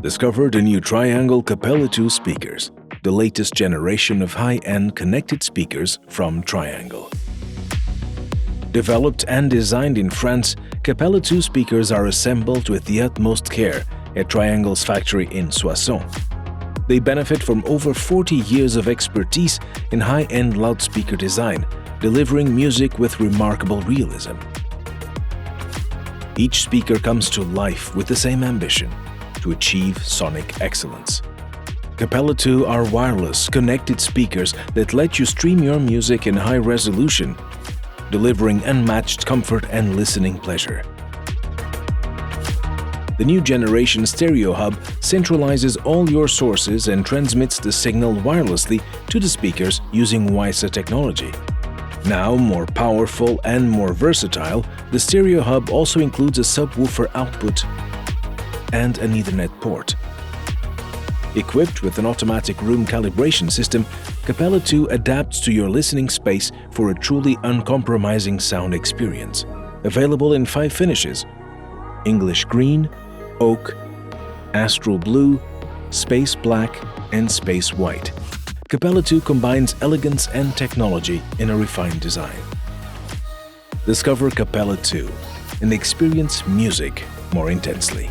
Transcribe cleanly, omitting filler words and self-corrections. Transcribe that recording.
Discover the new triangle Capella 2 speakers, the latest generation of high-end connected speakers from Triangle. Developed and designed in France, Capella 2 speakers are assembled with the utmost care at Triangle's factory in Soissons. They benefit from over 40 years of expertise in high-end loudspeaker design, delivering music with remarkable realism. Each speaker comes to life with the same ambition: to achieve sonic excellence. Capella 2 are wireless, connected speakers that let you stream your music in high resolution, delivering unmatched comfort and listening pleasure. The new generation stereo hub centralizes all your sources and transmits the signal wirelessly to the speakers using WiSA technology. Now more powerful and more versatile, the stereo hub also includes a subwoofer output and an Ethernet port. Equipped with an automatic room calibration system, Capella 2 adapts to your listening space for a truly uncompromising sound experience. Available in 5 finishes: English Green, Oak, Astral Blue, Space Black, and Space White. Capella 2 combines elegance and technology in a refined design. Discover Capella 2 and experience music more intensely.